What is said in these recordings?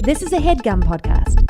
This is a HeadGum podcast.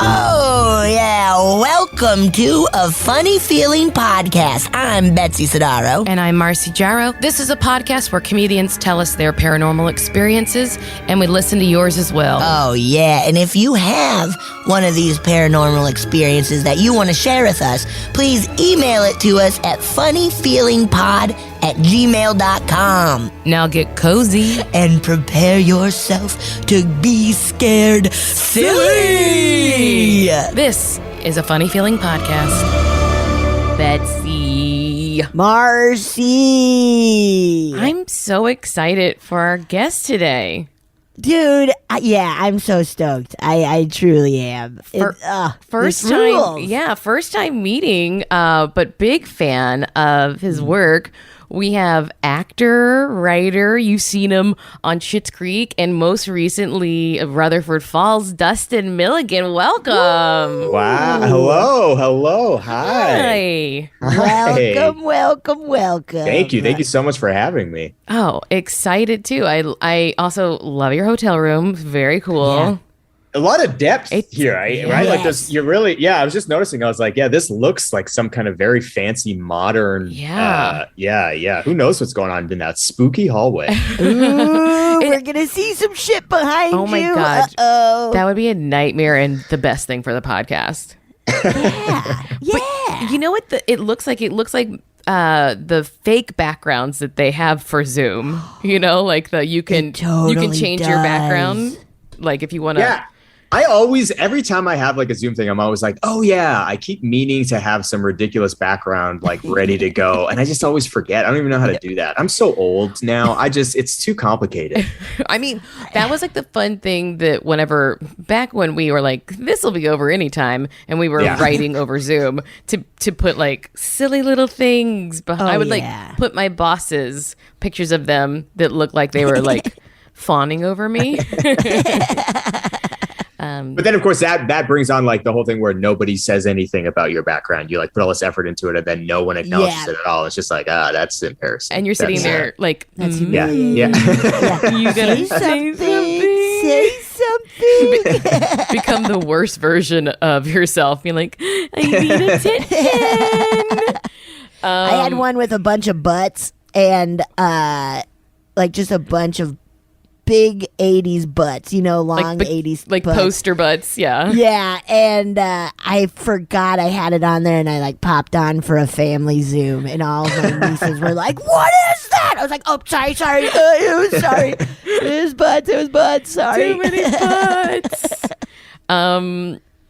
Oh, yeah. Welcome to A Funny Feeling Podcast. I'm Betsy Sidaro. And I'm Marcy Jarrow. This is a podcast where comedians tell us their paranormal experiences, and we listen to yours as well. Oh, yeah. And if you have one of these paranormal experiences that you want to share with us, please email it to us at funnyfeelingpod@gmail.com. Now get cozy. And prepare yourself to be scared silly. This is a Funny Feeling podcast. Betsy. Marcy. I'm so excited for our guest today. Dude, yeah, I'm so stoked. I truly am. First this time, rules. first time meeting, but big fan of his work. We have actor, writer, you've seen him on Schitt's Creek, and most recently Rutherford Falls, Dustin Milligan. Welcome. Wow. Hello. Hi. Welcome. Thank you so much for having me. Oh, excited too. I also love your hotel room. Very cool. Yeah. A lot of depth here, right? Yes. Like this, you're really, I was just noticing, I was like, this looks like some kind of very fancy modern. Yeah. Who knows what's going on in that spooky hallway? Ooh, we're going to see some shit behind you. Oh my God. Uh-oh. That would be a nightmare and the best thing for the podcast. Yeah. But you know what it looks like? It looks like the fake backgrounds that they have for Zoom. You know, like you can change your background. Like if you want to. Yeah. I always, every time I have like a Zoom thing, I'm always like, oh yeah, I keep meaning to have some ridiculous background like ready to go. And I just always forget. I don't even know how to do that. I'm so old now. It's too complicated. I mean, that was like the fun thing that back when we were like, this will be over anytime. And we were writing over Zoom to put like silly little things behind. I would like put my bosses, pictures of them that looked like they were like fawning over me. But then, of course, that brings on like the whole thing where nobody says anything about your background. You like put all this effort into it, and then no one acknowledges it at all. It's just like, that's embarrassing. And you're sitting there like, that's yeah. You gotta say something. Become the worst version of yourself. You're like, I need attention. I had one with a bunch of butts and like just a bunch of big 80s butts, long like 80s like butts. poster butts, yeah. Yeah, and I forgot I had it on there, and I like popped on for a family Zoom, and all of my nieces were like, "What is that?" I was like, "Oh, sorry, it was sorry, it was butts, sorry, Too many butts."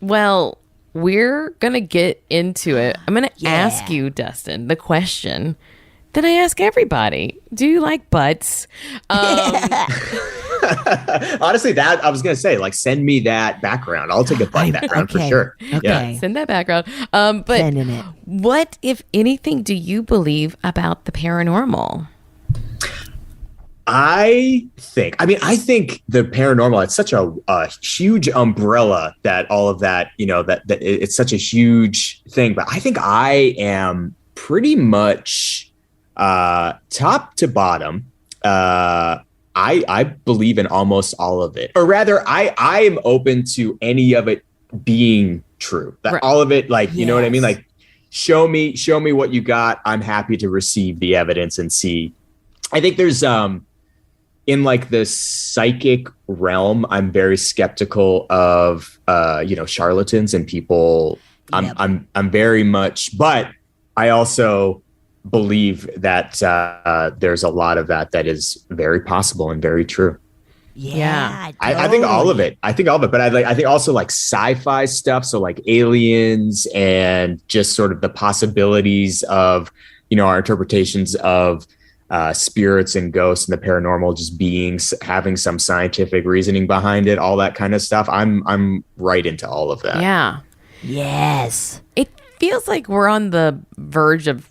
Well, we're gonna get into it. I'm gonna ask you, Dustin, the question that I ask everybody: do you like butts? Honestly, that I was gonna say, like, send me that background. I'll take a butt background for sure. Okay. Yeah. Send that background. But Sending it. what, if anything, do you believe about the paranormal? I think the paranormal, it's such a huge umbrella that all of that, that it's such a huge thing. But I think I am pretty much top to bottom. I believe in almost all of it, or rather, I am open to any of it being true. That all of it, like, you know what I mean? Like, show me what you got. I'm happy to receive the evidence and see. I think there's in like the psychic realm, I'm very skeptical of charlatans and people. I'm very much, but I also believe that there's a lot of that is very possible and very true. Yeah. I think all of it. But I think also like sci-fi stuff. So like aliens and just sort of the possibilities of, our interpretations of spirits and ghosts and the paranormal, just beings, having some scientific reasoning behind it, all that kind of stuff. I'm right into all of that. Yeah. Yes. It feels like we're on the verge of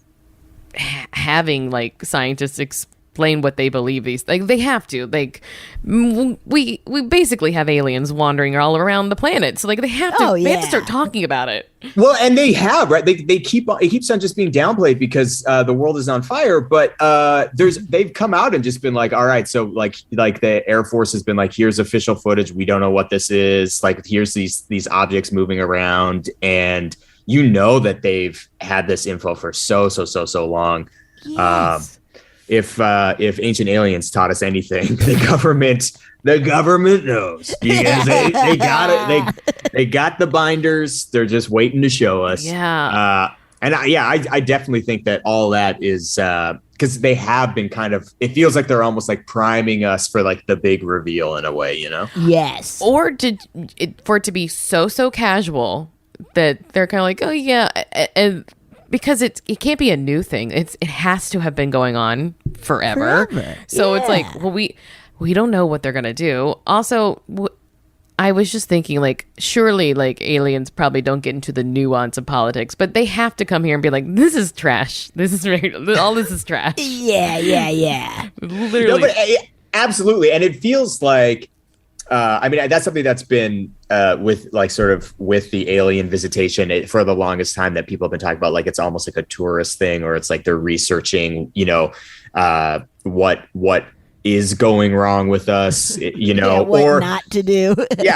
having like scientists explain what they believe these. Like they have to. Like we basically have aliens wandering all around the planet. So like they have to. They have to start talking about it. Well, and they have, right? They keep on. It keeps on just being downplayed because the world is on fire. But they've come out and just been like, all right, so like the Air Force has been like, here's official footage. We don't know what this is. Like here's these objects moving around, and you know that they've had this info for so long. Yes. If ancient aliens taught us anything, the government knows because they got it. They got the binders. They're just waiting to show us. Yeah. I definitely think that all that is because they have been kind of. It feels like they're almost like priming us for like the big reveal in a way, you know? Yes. Or for it to be so casual that they're kind of like, oh yeah, and because it can't be a new thing. It has to have been going on forever. So it's like, well, we don't know what they're gonna do. Also, I was just thinking, like, surely, like, aliens probably don't get into the nuance of politics, but they have to come here and be like, this is trash. This is all this is trash. Yeah. Literally. No, but, absolutely, and it feels like. I mean, that's something that's been with the alien visitation for the longest time that people have been talking about. Like, it's almost like a tourist thing, or it's like they're researching, what is going wrong with us, what or not to do.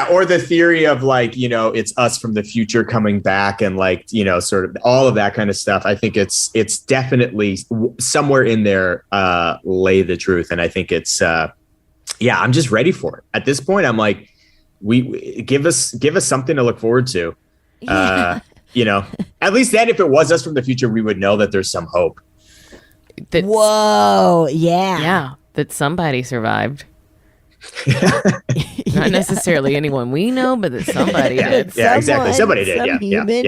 or the theory of like, it's us from the future coming back and like, sort of all of that kind of stuff. I think it's definitely somewhere in there lay the truth. And I think it's, I'm just ready for it. At this point, I'm like, we give us something to look forward to. At least then, if it was us from the future, we would know that there's some hope. Whoa, yeah. Yeah, that somebody survived. Not necessarily anyone we know, but that somebody did. Yeah, exactly. Somebody did.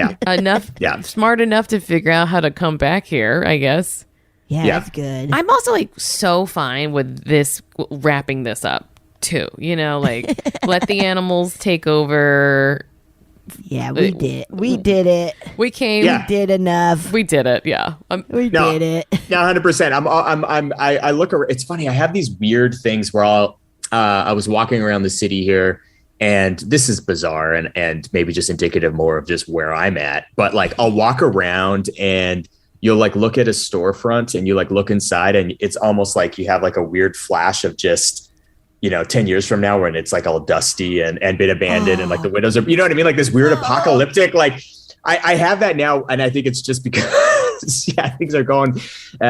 Yeah. Smart enough to figure out how to come back here, I guess. Yeah, that's good. I'm also like so fine with this wrapping this up too. Like let the animals take over. Yeah, we did. We did it. We came. We did enough. We did it. Yeah, we did it. No, 100%. I look around. It's funny. I have these weird things where I was walking around the city here, and this is bizarre and maybe just indicative more of just where I'm at. But like, I'll walk around and you'll like look at a storefront and you like look inside and it's almost like you have like a weird flash of just, 10 years from now when it's like all dusty and been abandoned and like the windows are, you know what I mean? Like this weird apocalyptic, like I have that now. And I think it's just because things are going in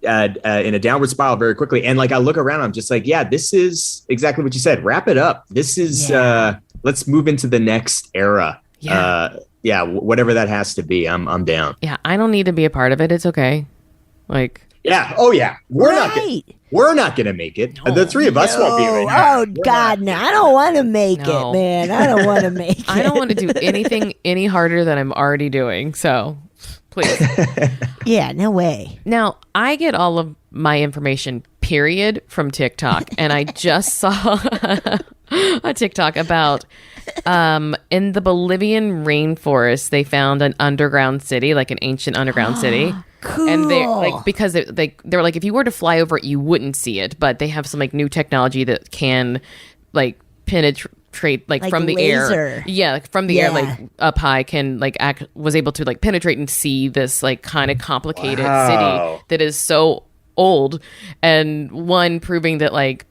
a downward spiral very quickly. And like, I look around, I'm just like, this is exactly what you said. Wrap it up. This is, let's move into the next era. Whatever that has to be, I'm down. Yeah, I don't need to be a part of it. It's okay. Like, we're not gonna make it. The three of us won't be right now. Oh God, no! I don't want to make it, man. I don't want to make it. I don't want to do anything any harder than I'm already doing. So, please. Yeah, no way. Now, I get all of my information, period, from TikTok, and I just saw a TikTok about in the Bolivian rainforest, they found an underground city, like an ancient underground city. Cool. And they like because they were like, if you were to fly over it, you wouldn't see it, but they have some like new technology that can like penetrate like from the laser. air. Yeah, like from the air, like up high, can like was able to like penetrate and see this like kind of complicated city that is so old, and one proving that like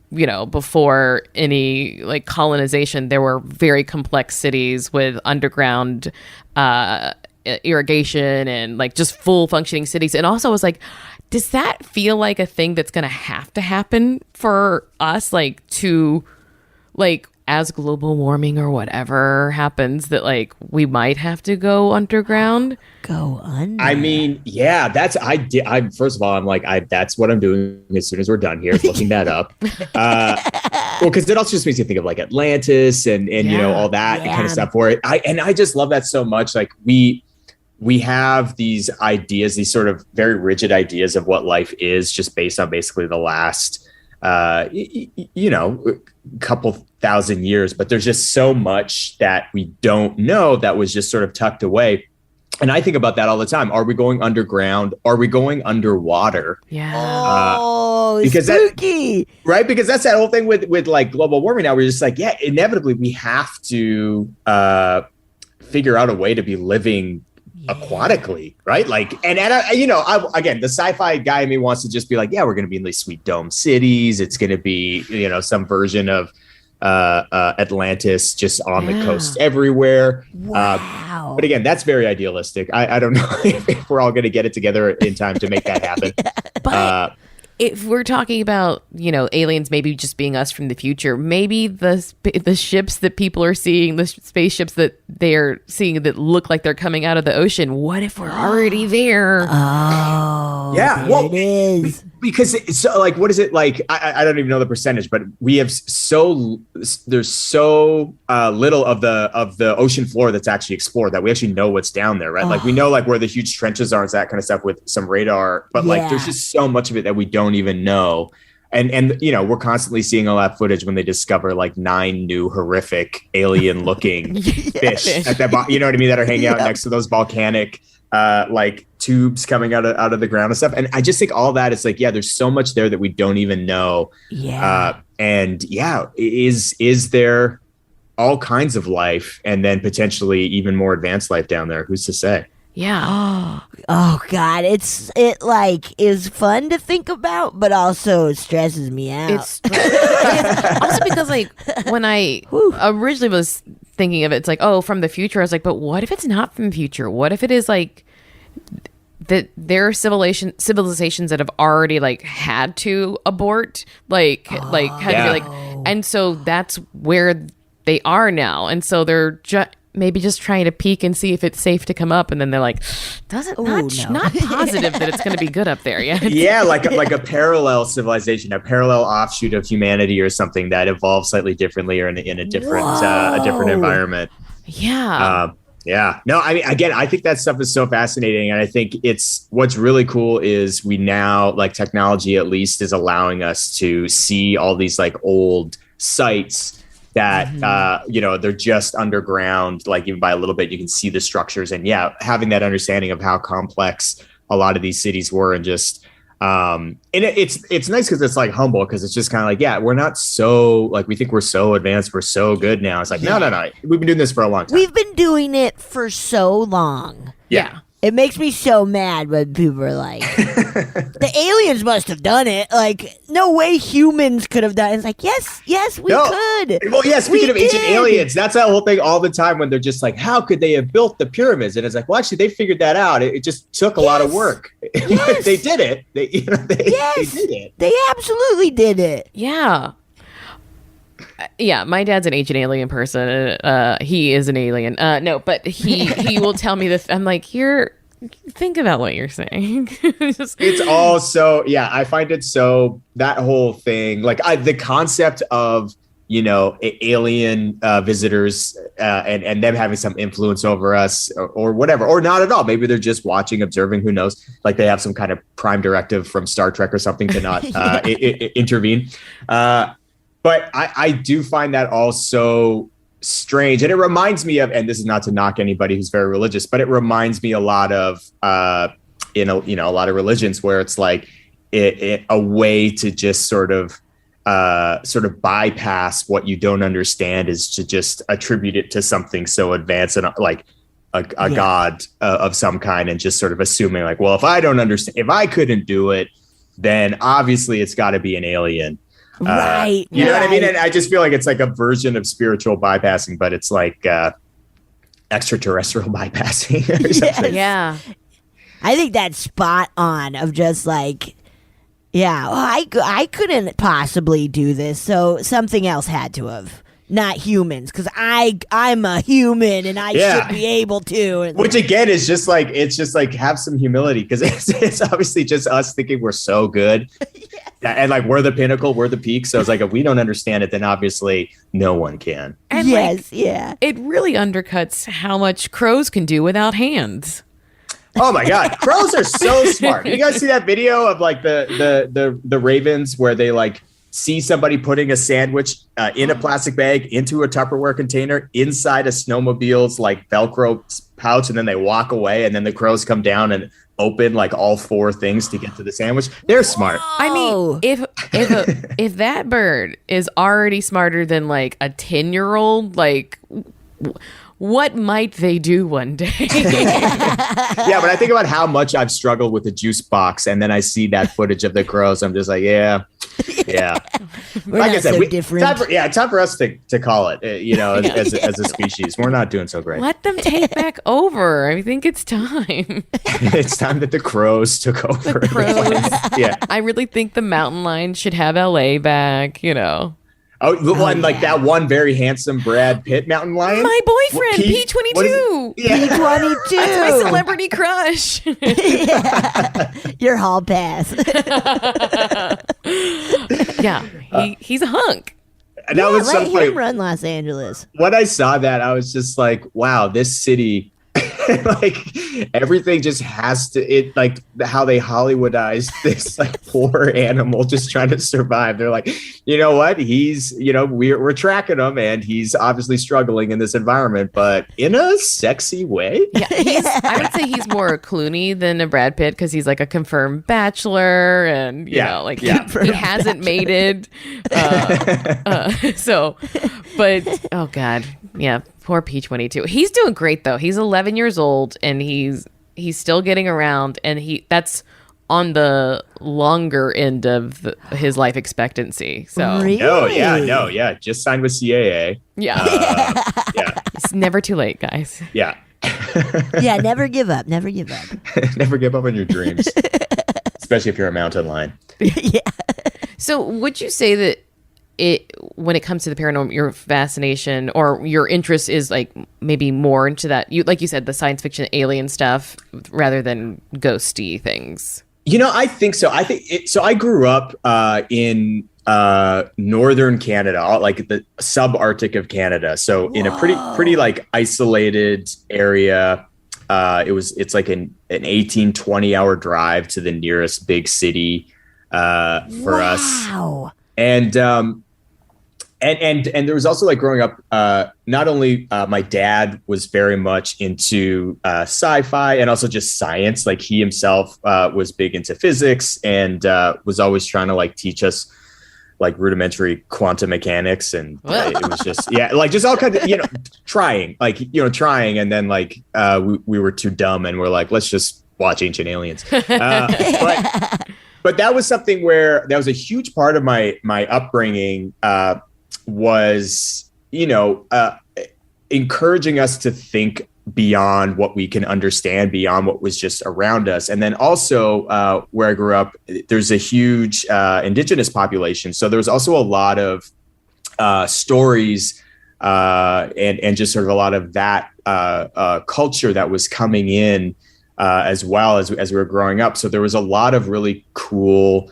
before any like colonization there were very complex cities with underground irrigation and like just full functioning cities. And also I was like, does that feel like a thing that's gonna have to happen for us, like to like as global warming or whatever happens, that like we might have to go underground? Go under. I mean, that's I first of all, I'm like, that's what I'm doing as soon as we're done here, is looking that up. Well, because it also just makes you think of like Atlantis and all that kind of stuff. Where I just love that so much. Like we have these ideas, these sort of very rigid ideas of what life is, just based on basically the last couple thousand years, but there's just so much that we don't know that was just sort of tucked away. And I think about that all the time. Are we going underground? Are we going underwater? Yeah. Because spooky. Right? Because that's that whole thing with like global warming now. We're just like, yeah, inevitably we have to figure out a way to be living aquatically, right? Like, and again, the sci-fi guy in me wants to just be like, yeah, we're going to be in these sweet dome cities. It's going to be, some version of Atlantis just on the coast everywhere. Wow. But again, that's very idealistic. I don't know if we're all going to get it together in time to make that happen. But if we're talking about, aliens maybe just being us from the future, maybe the ships that people are seeing, the spaceships that they're seeing that look like they're coming out of the ocean, what if we're already there? Oh, yeah. Well, it is. Because it's so, like, what is it like? I don't even know the percentage, but we have there's so little of the ocean floor that's actually explored that we actually know what's down there, right? Like we know like where the huge trenches are and that kind of stuff with some radar, but like there's just so much of it that we don't even know. And we're constantly seeing all that footage when they discover like 9 new horrific alien looking fish at that you know what I mean, that are hanging out next to those volcanic like tubes coming out of the ground and stuff. And I just think all that is like, yeah, there's so much there that we don't even know. Is there all kinds of life and then potentially even more advanced life down there? Who's to say? Yeah. Oh God, it is fun to think about, but also it stresses me out. It's also because like when I originally was thinking of it, it's like, oh, from the future. I was like, but what if it's not from the future? What if it is like that there are civilizations that have already like had to abort, and so that's where they are now, and so they're maybe just trying to peek and see if it's safe to come up, and then they're like, not positive that it's going to be good up there yet. Yeah, like a parallel civilization, a parallel offshoot of humanity or something that evolves slightly differently or in a different environment. Yeah. Yeah. No, I mean, again, I think that stuff is so fascinating. And I think what's really cool is we now, like, technology at least is allowing us to see all these like old sites that, they're just underground, like even by a little bit, you can see the structures. And having that understanding of how complex a lot of these cities were, and just, and it's nice because it's like humble, because it's just kind of like, we're not so like, we think we're so advanced, we're so good now. It's like, no, we've been doing this for a long time. We've been doing it for so long. Yeah. It makes me so mad when people are like, the aliens must have done it. Like, no way humans could have done it. It's like, yes, we could. Well, yeah, speaking of ancient aliens, that's that whole thing all the time when they're just like, how could they have built the pyramids? And it's like, well, actually, they figured that out. It just took a lot of work. Yes. They did it. They did it. They absolutely did it. Yeah. Yeah, my dad's an ancient alien person. He is an alien. No, but he will tell me this. I'm like, think about what you're saying. It's all so, I find it so, that whole thing, like the concept of, alien visitors and them having some influence over us or whatever, or not at all. Maybe they're just watching, observing, who knows? Like they have some kind of prime directive from Star Trek or something to not intervene. But I do find that all so strange. And it reminds me of, and this is not to knock anybody who's very religious, but it reminds me a lot of, a lot of religions where it's like a way to just sort of bypass what you don't understand is to just attribute it to something so advanced and like a god of some kind, and just sort of assuming like, well, if I don't understand, if I couldn't do it, then obviously it's got to be an alien. Right. You know what I mean? And I just feel like it's like a version of spiritual bypassing, but it's like extraterrestrial bypassing. Or something. Yeah. I think that's spot on of just like, I couldn't possibly do this, so something else had to have. Not humans, because I'm a human and I should be able to. Which again is just like, it's just like, have some humility, because it's obviously just us thinking we're so good. And like, we're the pinnacle, we're the peak. So it's like, if we don't understand it, then obviously no one can. And it really undercuts how much crows can do without hands. Oh my God, crows are so smart. You guys see that video of like the ravens where they like see somebody putting a sandwich in a plastic bag into a Tupperware container inside a snowmobile's like Velcro pouch, and then they walk away, and then the crows come down and open like all 4 things to get to the sandwich. They're smart. I mean, if that bird is already smarter than like a 10-year-old, like what might they do one day? Yeah, but I think about how much I've struggled with the juice box, and then I see that footage of the crows. I'm just like, yeah. We're Like not I said, so different. Time for us to call it. As a species, we're not doing so great. Let them take back over. I think it's time. It's time that the crows took over. The crows. Yeah. I really think the mountain lion should have LA back. Oh, the one like that one very handsome Brad Pitt mountain lion. My boyfriend, P- P22. Yeah. P22. That's my celebrity crush. Your hall pass. Yeah, he's a hunk. And that was let so funny. him run Los Angeles. When I saw that, I was just like, wow, this city, like everything just has to, it like how they Hollywoodized this like poor animal just trying to survive. They're like, you know what? He's, we're tracking him, and he's obviously struggling in this environment, but in a sexy way. Yeah, I would say he's more a Clooney than a Brad Pitt, because he's like a confirmed bachelor, and he hasn't mated. But oh god, yeah, poor P22. He's doing great though. He's 11 years old, and he's still getting around, and that's on the longer end of his life expectancy. So Really? No, just signed with CAA. yeah, it's never too late, guys. Yeah. Yeah, never give up. Never give up. Never give up on your dreams, especially if you're a mountain lion. Yeah. So would you say that when it comes to the paranormal, your fascination or your interest is like maybe more into that, like you said, the science fiction alien stuff rather than ghosty things? I think so. I grew up in northern Canada, like the subarctic of Canada. So in a pretty like isolated area. It's like an 18-20 hour drive to the nearest big city for us. Wow. And there was also like growing up, not only my dad was very much into sci-fi and also just science. Like he himself was big into physics and was always trying to like teach us like rudimentary quantum mechanics. And it was just, like just all kinds of, trying. And then like we were too dumb and we're like, let's just watch Ancient Aliens. But that was something where that was a huge part of my upbringing, was, encouraging us to think beyond what we can understand, beyond what was just around us. And then also where I grew up, there's a huge indigenous population. So there was also a lot of stories and just sort of a lot of that culture that was coming in as well as we were growing up. So there was a lot of really cool,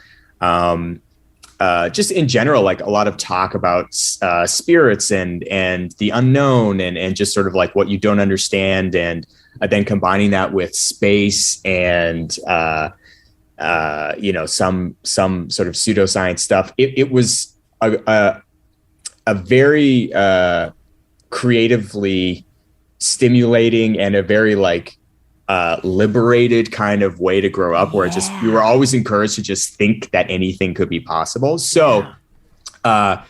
just in general, like a lot of talk about spirits and the unknown and just sort of like what you don't understand. And then combining that with space and, some sort of pseudoscience stuff. It was a very creatively stimulating and a very like liberated kind of way to grow up, where we were always encouraged to just think that anything could be possible. So, and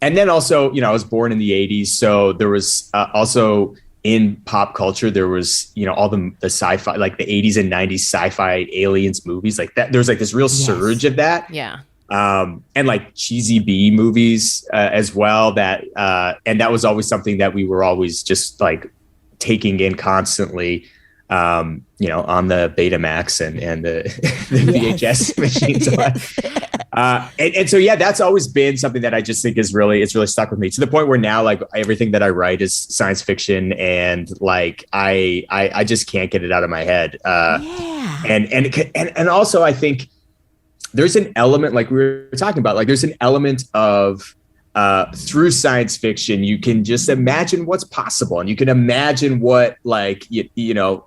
then also, I was born in the 80s. So there was also in pop culture, there was, all the sci-fi, like the 80s and 90s sci-fi aliens movies like that. There was like this real surge of that. Yeah. And like cheesy B movies as well. And that was always something that we were always just like taking in constantly. On the Betamax and the VHS machines. And so, that's always been something that I just think it's really stuck with me, to the point where now, like everything that I write is science fiction, and like, I just can't get it out of my head. And also I think there's an element, like we were talking about, like there's an element of, through science fiction, you can just imagine what's possible, and you can imagine what, like,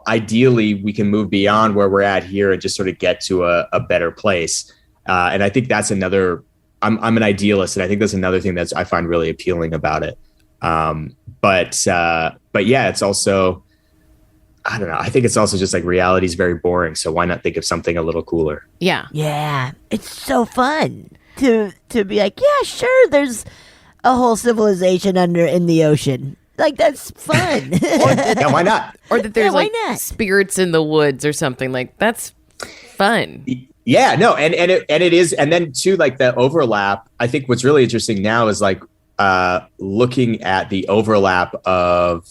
ideally we can move beyond where we're at here and just sort of get to a better place. And I think that's another I'm an idealist, and I think that's another thing that I find really appealing about it. But yeah, it's also, I don't know. I think it's also just like reality is very boring. So why not think of something a little cooler? Yeah. Yeah. It's so fun to be like, yeah, sure, there's a whole civilization in the ocean. Like, that's fun. Yeah, why not? Or that there's why like not? spirits in the woods or something. Like, that's fun. Yeah, no, and it is, and then too, like the overlap. I think what's really interesting now is like looking at the overlap of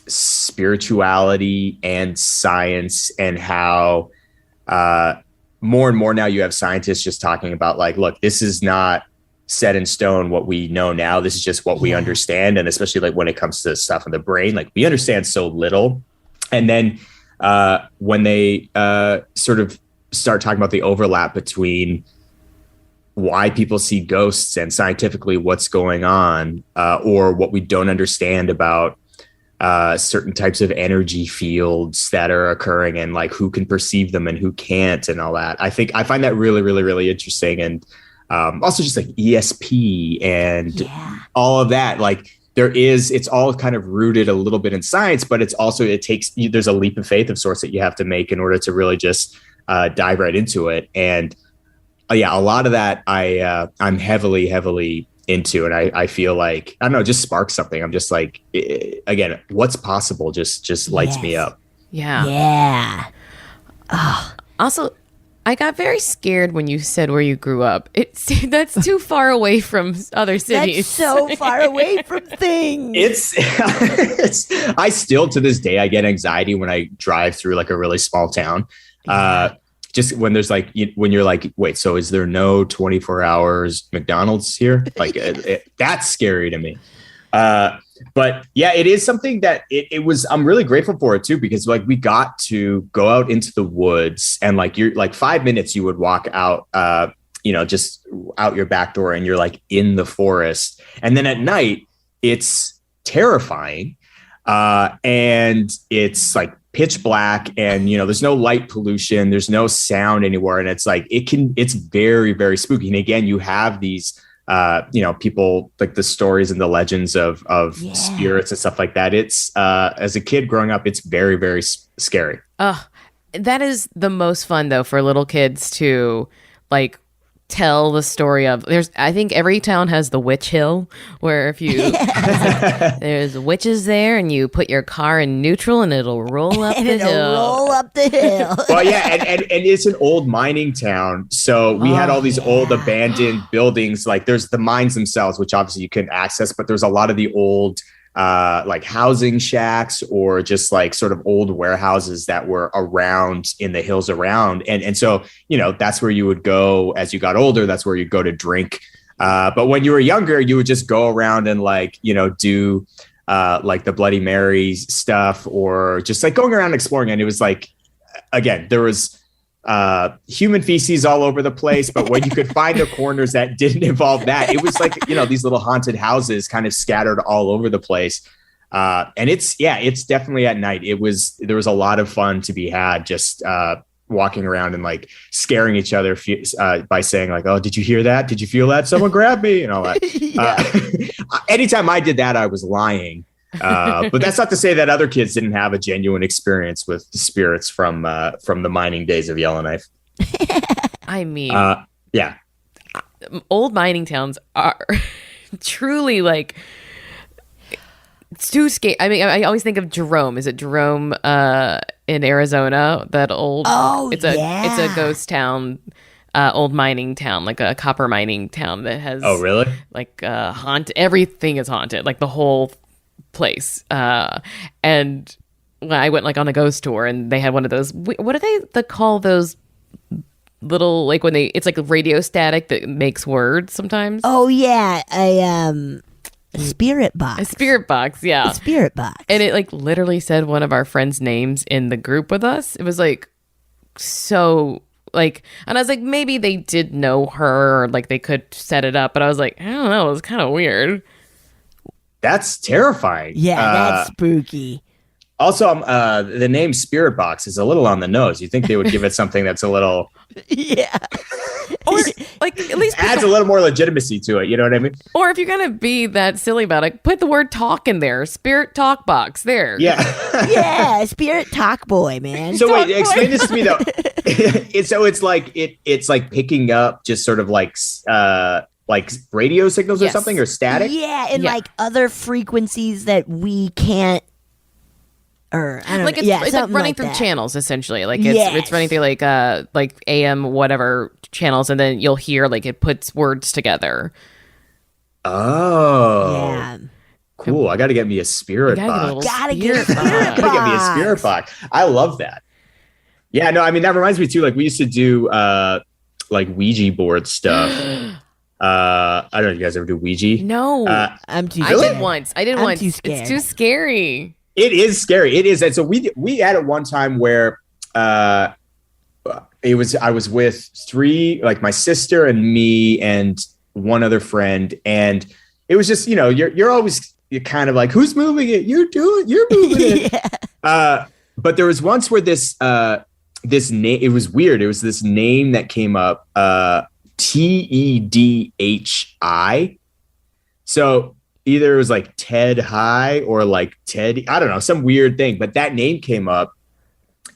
spirituality and science, and how more and more now you have scientists just talking about like, look, this is not set in stone what we know now. This is just what we understand. And especially like when it comes to stuff in the brain, like we understand so little. And then when they sort of start talking about the overlap between why people see ghosts and scientifically what's going on, or what we don't understand about certain types of energy fields that are occurring, and like who can perceive them and who can't, and all that. I find that really, really, really interesting. And also just like ESP and all of that, like it's all kind of rooted a little bit in science, but it's also, there's a leap of faith of sorts that you have to make in order to really just dive right into it. And yeah, a lot of that I'm heavily, heavily into, and I feel like, I don't know, just sparks something. I'm just like, again, what's possible just lights me up. Yeah. Yeah. Also, I got very scared when you said where you grew up. That's too far away from other cities. That's so far away from things. It's I still, to this day, I get anxiety when I drive through like a really small town. Just when there's like, when you're like, wait, so is there no 24 hours McDonald's here? Like that's scary to me. But yeah, it is something that it was, I'm really grateful for it too, because like we got to go out into the woods, and like you're like 5 minutes you would walk out, just out your back door, and you're like in the forest. And then at night it's terrifying. And it's like pitch black, and there's no light pollution, there's no sound anywhere. And it's like, it's very, very spooky. And again, you have these people, like the stories and the legends of spirits and stuff like that. It's as a kid growing up, it's very, very scary. That is the most fun though for little kids to like tell the story of. I think every town has the witch hill, where if you there's witches there, and you put your car in neutral and it'll roll up the hill. Well, yeah, and it's an old mining town, so we had all these old abandoned buildings. Like there's the mines themselves, which obviously you couldn't access, but there's a lot of the old like housing shacks, or just like sort of old warehouses that were around in the hills around. And so, that's where you would go as you got older. That's where you'd go to drink. But when you were younger, you would just go around and like, do like the Bloody Mary stuff, or just like going around exploring. And it was like, again, there was human feces all over the place, but when you could find the corners that didn't involve that, it was like, these little haunted houses kind of scattered all over the place. And it's definitely at night. There was a lot of fun to be had, just walking around and like scaring each other by saying like, oh, did you hear that? Did you feel that? Someone grabbed me and all that. Anytime I did that, I was lying. But that's not to say that other kids didn't have a genuine experience with spirits from the mining days of Yellowknife. I mean, yeah, old mining towns are truly like, it's too scary. I mean, I always think of Jerome. Is it Jerome in Arizona? That old. It's a ghost town. Old mining town, like a copper mining town that has. Oh, really? Like everything is haunted. Like the whole place. And when I went like on a ghost tour, and they had one of those, what do they call those little, like when it's like a radio static that makes words sometimes? Oh yeah, a spirit box. A spirit box, yeah. A spirit box. And it like literally said one of our friends' names in the group with us. It was like so like, and I was like, maybe they did know her, or like they could set it up, but I was like, I don't know, it was kind of weird. That's terrifying. Yeah, that's spooky. Also, the name Spirit Box is a little on the nose. You think they would give it something that's a little, Yeah. Or like at least adds a little more legitimacy to it. You know what I mean? or if you're gonna be that silly about it, put the word talk in there. Spirit Talk Box there. Yeah. Yeah, Spirit Talk Boy, man. So wait, explain this to me though. It's like picking up just sort of like radio signals or Yes. something, or static. Yeah, and Yeah. like other frequencies that we can't. Or I don't Like know. it's, Yeah, it's like something running like through that. channels essentially. Like it's Yes. running through like AM whatever channels, and then you'll hear like it puts words together. Oh, Yeah. cool. I got to get me a Spirit You gotta get a Box. little Gotta get a spirit Spirit box. Gotta get me a Spirit Box. I love that. Yeah, no, I mean that reminds me too. Like we used to do like Ouija board stuff. I don't know if you guys ever do Ouija. No, I'm too I scared. did once. I did I'm once. too scared. It's too scary. It is scary. It is. And so we had it one time where I was with three, like my sister and me and one other friend, and it was just, you're always kind of like, who's moving it? You're moving it. Yeah. But there was once where this name, it was weird. It was this name that came up, Tedhi. So either it was like Ted High or like Teddy, I don't know, some weird thing, but that name came up,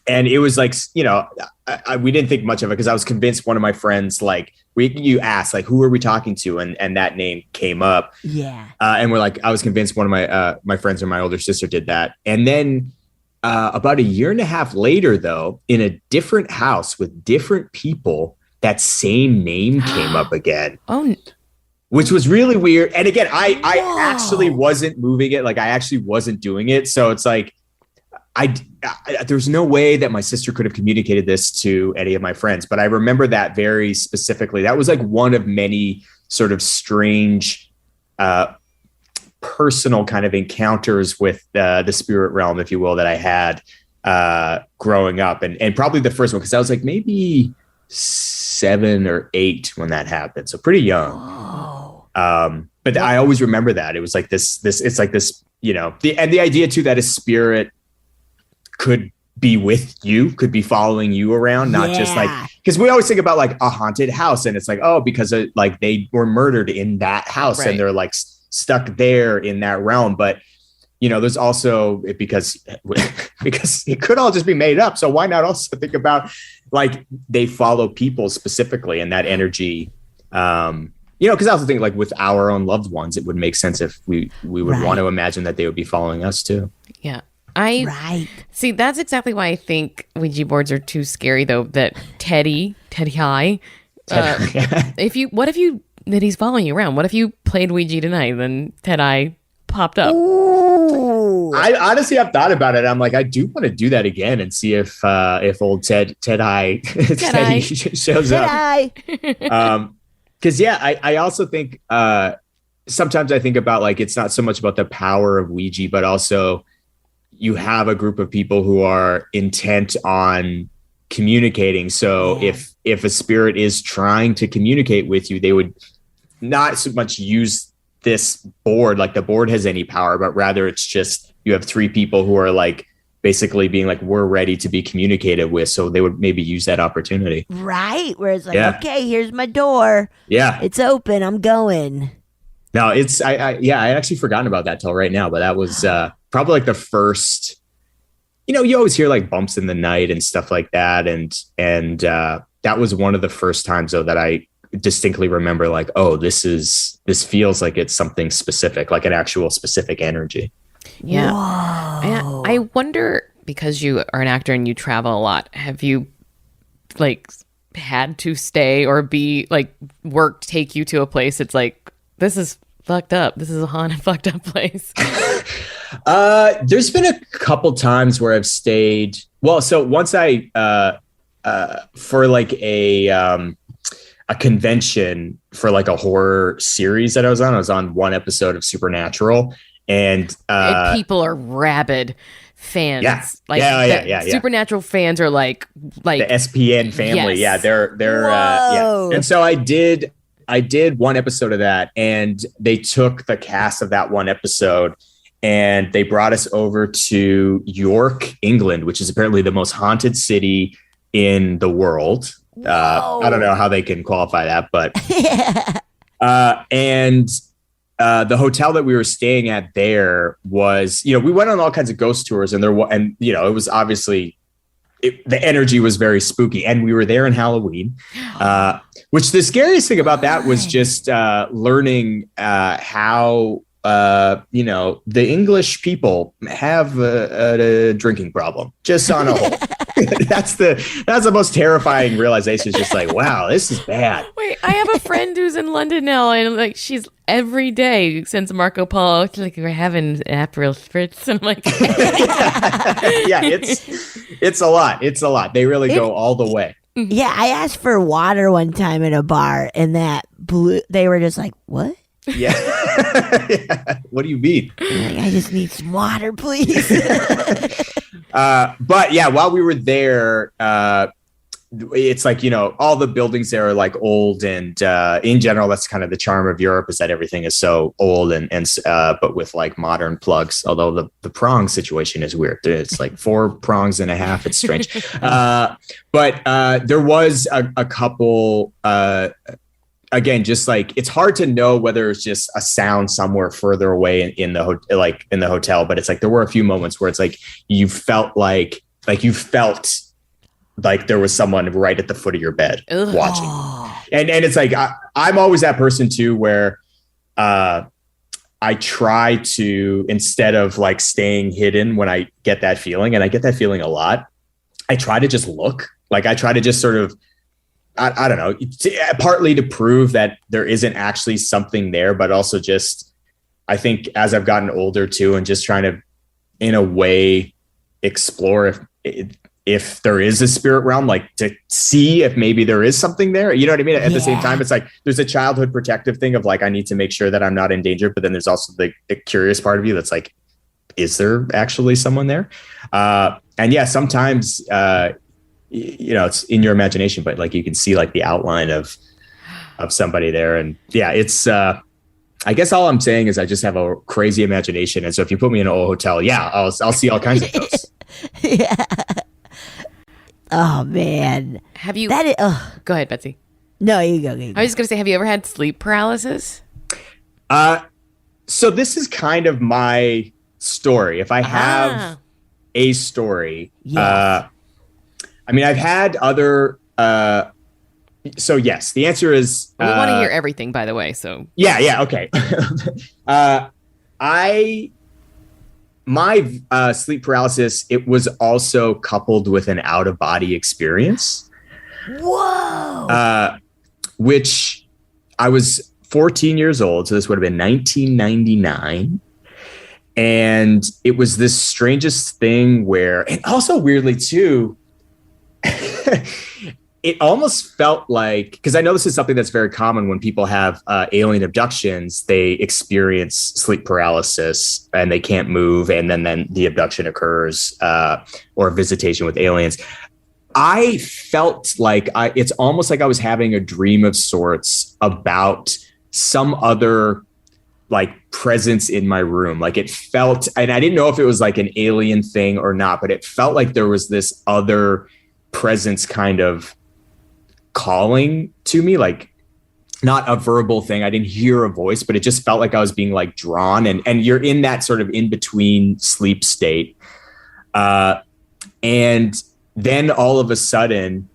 and it was like, we didn't think much of it because I was convinced one of my friends, like you asked, like, who are we talking to? And that name came up. Yeah. And we're like, I was convinced one of my friends or my older sister did that. And then about a year and a half later, though, in a different house with different people, that same name came up again. Oh, Which was really weird. And again, I actually wasn't moving it. Like I actually wasn't doing it. So it's like, there's no way that my sister could have communicated this to any of my friends. But I remember that very specifically. That was like one of many sort of strange, personal kind of encounters with the spirit realm, if you will, that I had growing up. And probably the first one, because I was like maybe 7 or 8 when that happened. So pretty young. But I always remember that it was like this, it's like this, the idea too, that a spirit could be with you, could be following you around, not just like, because we always think about like a haunted house, and it's like, oh, because like they were murdered in that house, Right. and they're like stuck there in that realm. But there's also because it could all just be made up. So why not also think about like they follow people specifically in that energy? Because I also think like with our own loved ones, it would make sense if we would want to imagine that they would be following us too. yeah. Right. See, that's exactly why I think Ouija boards are too scary, though. That Teddy High. That he's following you around? What if you played Ouija tonight, then Teddy popped up? Ooh. I honestly have thought about it. I'm like, I do want to do that again and see if old Teddy shows up. Hi. Because I also think sometimes I think about like it's not so much about the power of Ouija, but also you have a group of people who are intent on communicating. So if a spirit is trying to communicate with you, they would not so much use this board, like the board has any power, but rather it's just you have 3 people who are like basically being like, we're ready to be communicated with. So they would maybe use that opportunity. Right. Where it's like, okay, here's my door. Yeah. It's open. I'm going. No, it's I actually forgotten about that till right now, but that was probably like the first, you always hear like bumps in the night and stuff like that. And that was one of the first times though that I distinctly remember like, oh, this feels like it's something specific, like an actual specific energy. Yeah. Whoa. I wonder, because you are an actor and you travel a lot, have you like had to stay or be like work take you to a place it's like, this is fucked up, this is a haunted fucked up place? There's been a couple times where I've stayed. Well, so once I for like a convention for like a horror series that I was on one episode of Supernatural, and people are rabid fans. Yeah. Like Yeah. Supernatural fans are like the SPN family. Yes. Yeah, they're Whoa. And so I did one episode of that, and they took the cast of that one episode and they brought us over to York, England, which is apparently the most haunted city in the world. I don't know how they can qualify that, but and the hotel that we were staying at there was, we went on all kinds of ghost tours, and it was obviously the energy was very spooky, and we were there in Halloween. Which the scariest thing about that was just learning how the English people have a drinking problem, just on a whole. That's the most terrifying realization. It's just like, wow, this is bad. Wait, I have a friend who's in London now, and like she's every day since Marco Polo, like we're having Aperol spritz, and I'm like, yeah, it's a lot. It's a lot. They really go all the way. Yeah, I asked for water one time in a bar, and they were just like, what? Yeah. What do you mean? I just need some water, please. But yeah, while we were there, it's like, all the buildings there are like old, and in general, that's kind of the charm of Europe, is that everything is so old and but with like modern plugs, although the prong situation is weird. It's like 4 prongs and a half. It's strange. But there was a couple, again, just like, it's hard to know whether it's just a sound somewhere further away in the hotel, but it's like there were a few moments where it's like you felt like there was someone right at the foot of your bed watching. And it's like I'm always that person too, where I try to, instead of like staying hidden when I get that feeling, and I get that feeling a lot, I try to just look. Like I try to just sort of, I don't know, partly to prove that there isn't actually something there, but also just, I think as I've gotten older too, and just trying to, in a way, explore if there is a spirit realm, like to see if maybe there is something there. You know what I mean? At the same time, it's like there's a childhood protective thing of like, I need to make sure that I'm not in danger. But then there's also the curious part of you that's like, is there actually someone there? And yeah, sometimes, it's in your imagination, but like you can see like the outline of somebody there. And yeah, it's, I guess all I'm saying is I just have a crazy imagination. And so if you put me in an old hotel, yeah, I'll see all kinds of ghosts. Yeah. Oh man. Have you? Go ahead, Betsy. No, you go. I was just gonna say, have you ever had sleep paralysis? So this is kind of my story. If I have a story, yes. I mean, I've had other. So yes, the answer is. We want to hear everything, by the way. So yeah, okay. My sleep paralysis, it was also coupled with an out-of-body experience. Whoa! Which I was 14 years old, so this would have been 1999. And it was this strangest thing where, and also weirdly too, it almost felt like, because I know this is something that's very common when people have alien abductions, they experience sleep paralysis and they can't move, and then the abduction occurs, or visitation with aliens. I felt like it's almost like I was having a dream of sorts about some other like presence in my room. Like it felt, and I didn't know if it was like an alien thing or not, but it felt like there was this other presence kind of calling to me, like not a verbal thing. I didn't hear a voice, but it just felt like I was being like drawn, and you're in that sort of in between sleep state. And then all of a sudden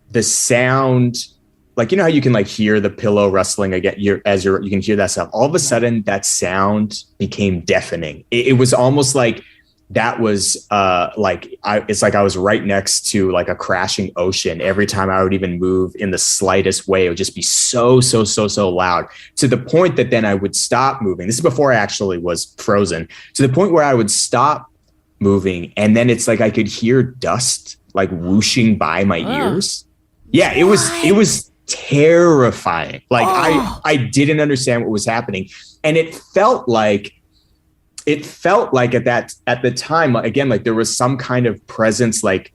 the sound, like, you know how you can like hear the pillow rustling again, you can hear that sound. All of a sudden that sound became deafening. It was almost like that was it's like I was right next to like a crashing ocean. Every time I would even move in the slightest way, it would just be so loud, to the point that then I would stop moving. This is before I actually was frozen, to the point where I would stop moving, and then it's like I could hear dust like whooshing by my ears. Yeah, it was terrifying. Like I didn't understand what was happening, and it felt like at the time, again, like there was some kind of presence like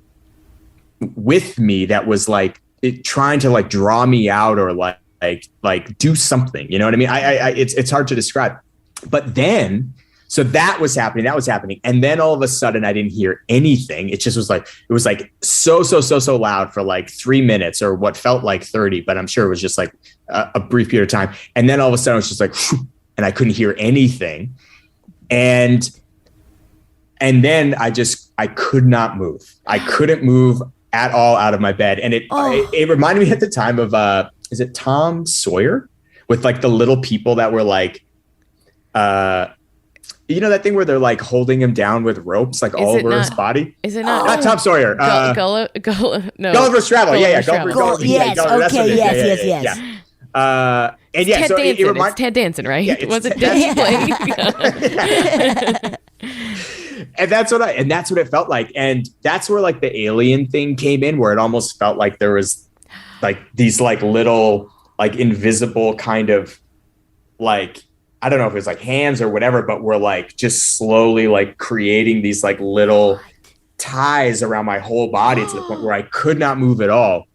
with me that was like trying to like draw me out, or like do something, you know what I mean? It's hard to describe. But then So that was happening. And then all of a sudden I didn't hear anything. It just was like, so loud for like 3 minutes or what felt like 30, but I'm sure it was just like a brief period of time. And then all of a sudden it was just like, and I couldn't hear anything. And then I could not move. I couldn't move at all out of my bed. And it reminded me at the time of, is it Tom Sawyer with like the little people that were like, you know that thing where they're like holding him down with ropes, like all over his body? Is it not? Not Tom Sawyer. No. Gulliver's Travel. Yes. And Ted so Danson. It's Ted Danson, right? Yeah, was it Ted playing? And that's what it felt like. And that's where like the alien thing came in, where it almost felt like there was like these like little like invisible kind of like, I don't know if it was like hands or whatever, but we're like just slowly like creating these like little ties around my whole body to the point where I could not move at all.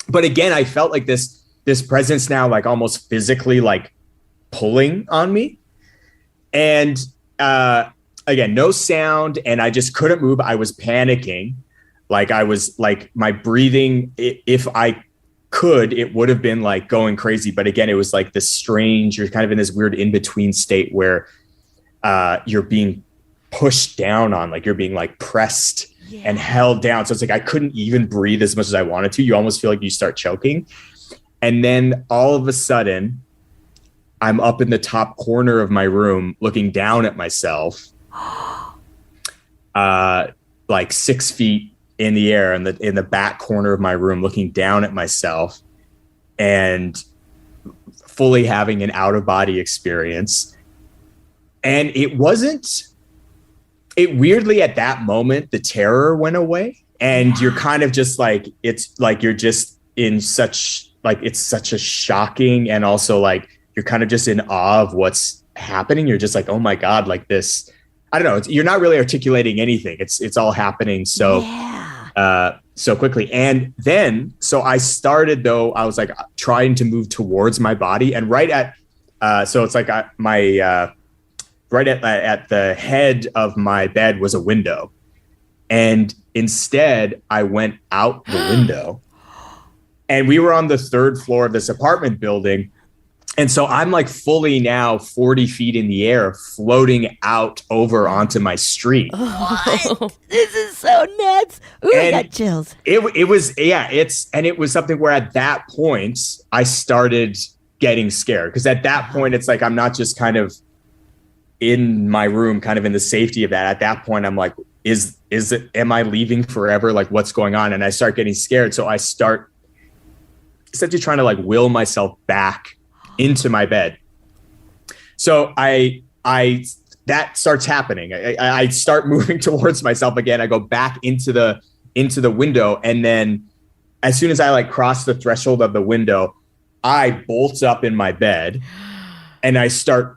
But again, I felt like this presence now, like almost physically like pulling on me. And again, no sound. And I just couldn't move. I was panicking. Like I was like my breathing, if I could, it would have been like going crazy. But again, it was like this strange, you're kind of in this weird in-between state where you're being pushed down on, like you're being like pressed and held down. So it's like, I couldn't even breathe as much as I wanted to. You almost feel like you start choking. And then all of a sudden I'm up in the top corner of my room, looking down at myself, like 6 feet in the air in the back corner of my room, looking down at myself and fully having an out of body experience. And it weirdly at that moment, the terror went away and you're kind of just like, it's like, you're just in such like, it's such a shocking, and also like, you're kind of just in awe of what's happening. You're just like, oh my God, like this, I don't know. You're not really articulating anything. It's all happening. So, so quickly. And then, so I started though, I was like trying to move towards my body, and right at, so it's like right at the head of my bed was a window. And instead I went out the window, and we were on the 3rd floor of this apartment building. And so I'm like fully now 40 feet in the air, floating out over onto my street. What? This is so nuts. Ooh, I got chills. It was something where at that point I started getting scared, because at that point it's like, I'm not just kind of in my room, kind of in the safety of that. At that point, I'm like, am I leaving forever? Like, what's going on? And I start getting scared. So I start essentially trying to like will myself back into my bed. So that starts happening. I start moving towards myself again. I go back into the window. And then as soon as I like cross the threshold of the window, I bolt up in my bed and I start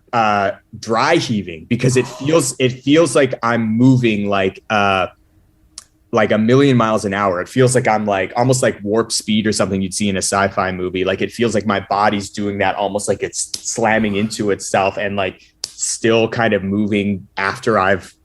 dry heaving, because it feels like I'm moving like a million miles an hour. It feels like I'm like almost like warp speed or something you'd see in a sci-fi movie. Like it feels like my body's doing that, almost like it's slamming into itself and like still kind of moving after I've,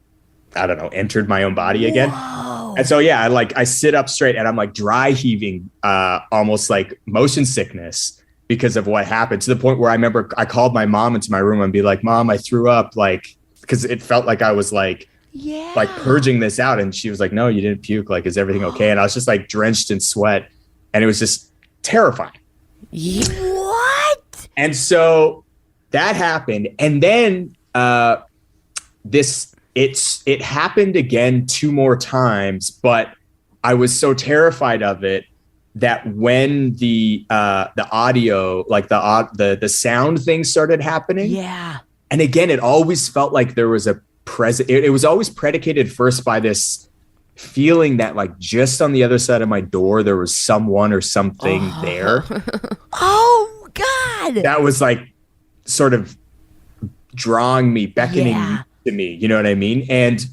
I don't know, entered my own body again. Whoa. And so, yeah, I sit up straight and I'm like dry heaving, almost like motion sickness because of what happened, to the point where I remember I called my mom into my room and be like, Mom, I threw up, like, because it felt like I was like purging this out. And she was like, no, you didn't puke. Like, is everything okay? And I was just like drenched in sweat, and it was just terrifying. What? And so that happened. And then it happened again 2 more times, but I was so terrified of it that when the audio, like the sound thing started happening. Yeah. And again, it always felt like there was a it was always predicated first by this feeling that like just on the other side of my door, there was someone or something there. Oh God. That was like sort of drawing me, beckoning to me, you know what I mean? And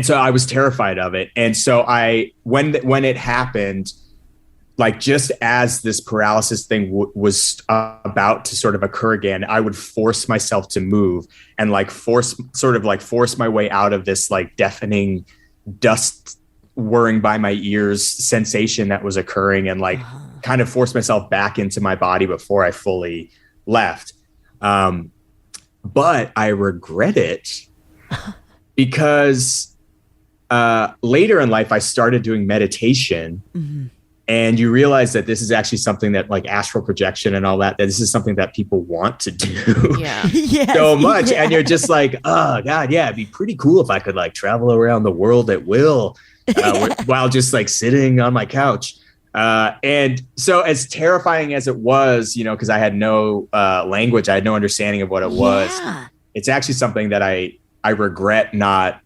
so I was terrified of it. And so when it happened, like just as this paralysis thing was about to sort of occur again, I would force myself to move and like force my way out of this like deafening dust whirring by my ears sensation that was occurring, and like kind of force myself back into my body before I fully left. But I regret it because later in life, I started doing meditation. Mm-hmm. And you realize that this is actually something that like astral projection and all that this is something that people want to do so much. Yeah. And you're just like, oh God, yeah, it'd be pretty cool if I could like travel around the world at will while just like sitting on my couch. And so as terrifying as it was, you know, because I had no language, I had no understanding of what it was. It's actually something that I regret not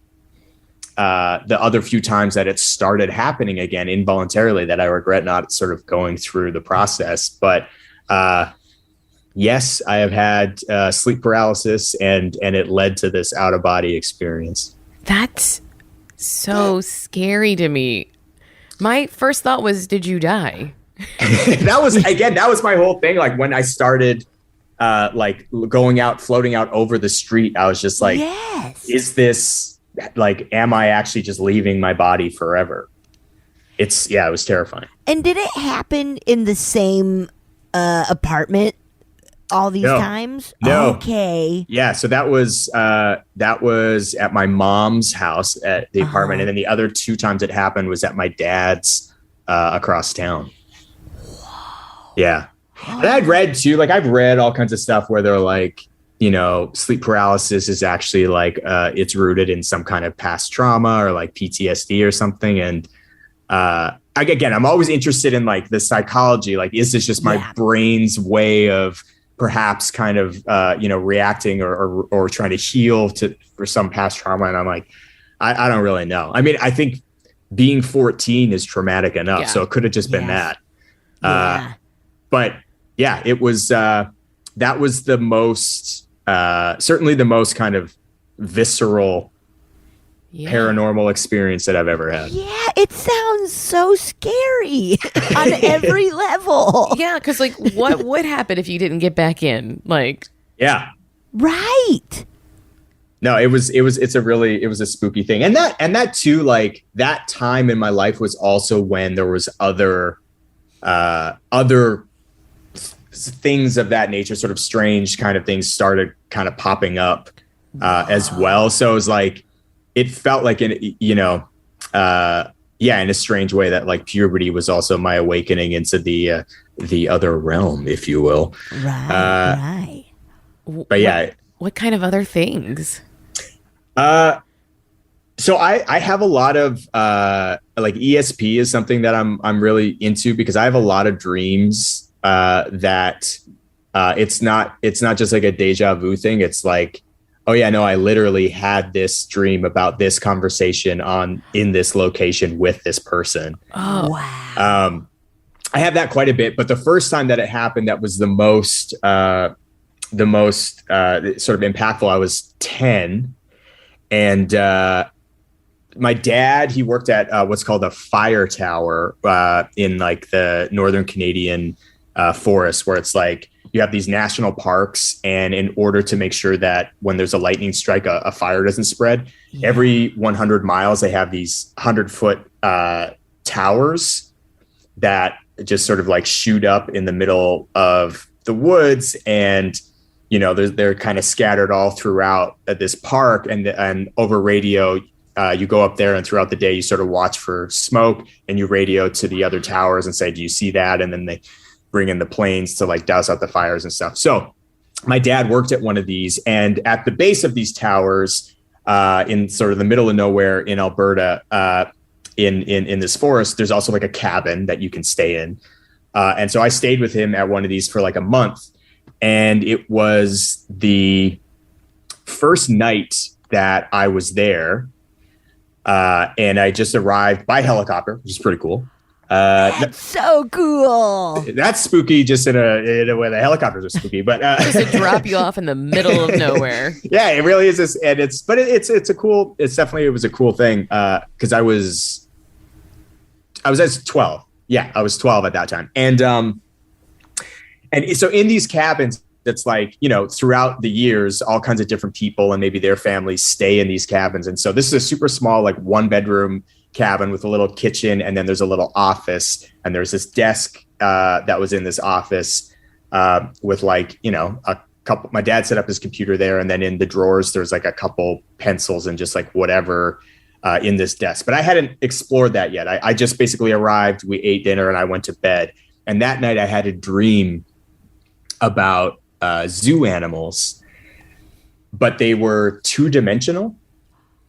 the other few times that it started happening again involuntarily, that I regret not sort of going through the process. But yes, I have had sleep paralysis, and it led to this out of body experience. That's so scary to me. My first thought was, did you die? that was my whole thing. Like when I started like floating out over the street, I was just like, is this like, am I actually just leaving my body forever? It was terrifying. And did it happen in the same apartment all these times? No. Okay. Yeah. So that was at my mom's house at the apartment. And then the other 2 times it happened was at my dad's across town. Whoa. Yeah. And I've read all kinds of stuff where they're like, you know, sleep paralysis is actually like it's rooted in some kind of past trauma or like PTSD or something. And again, I'm always interested in like the psychology. Like, is this just my brain's way of perhaps kind of reacting or trying to heal for some past trauma? And I'm like, I don't really know. I mean, I think being 14 is traumatic enough, so it could have just been that. But yeah, it was. That was the most. Certainly the most kind of visceral paranormal experience that I've ever had. Yeah, it sounds so scary on every level. Yeah, because like, what would happen if you didn't get back in? Like, yeah, right. No, it was a spooky thing, and that too, like that time in my life was also when there was other things of that nature, sort of strange kind of things started kind of popping up as well. So it was like, it felt like in a strange way that like puberty was also my awakening into the other realm, if you will. Right. But yeah. What kind of other things? So I have a lot of like ESP is something that I'm really into, because I have a lot of dreams that it's not just like a deja vu thing. It's like, oh yeah, no, I literally had this dream about this conversation in this location with this person. Oh wow. I have that quite a bit, but the first time that it happened, that was the most sort of impactful. I was 10, and my dad, he worked at what's called a fire tower in like the northern Canadian forest, where it's like you have these national parks, and in order to make sure that when there's a lightning strike, a fire doesn't spread, every 100 miles they have these 100-foot towers that just sort of like shoot up in the middle of the woods, and you know they're kind of scattered all throughout this park, and over radio you go up there, and throughout the day you sort of watch for smoke, and you radio to the other towers and say, do you see that? And then they bring in the planes to like douse out the fires and stuff. So my dad worked at one of these, and at the base of these towers in sort of the middle of nowhere in Alberta, in this forest, there's also like a cabin that you can stay in. And so I stayed with him at one of these for like a month, and it was the first night that I was there. And I just arrived by helicopter, which is pretty cool. That's so cool. That's spooky, just in a way. The helicopters are spooky, but just to drop you off in the middle of nowhere. Yeah, it really is. And it was a cool thing. Cause I was at 12, Yeah, I was 12 at that time. And so in these cabins, it's like, you know, throughout the years, all kinds of different people and maybe their families stay in these cabins. And so this is a super small, like 1-bedroom cabin with a little kitchen. And then there's a little office. And there's this desk that was in this office with like, you know, a couple, my dad set up his computer there. And then in the drawers, there's like a couple pencils and just like whatever in this desk. But I hadn't explored that yet. I just basically arrived, we ate dinner, and I went to bed. And that night I had a dream about zoo animals, but they were 2-dimensional.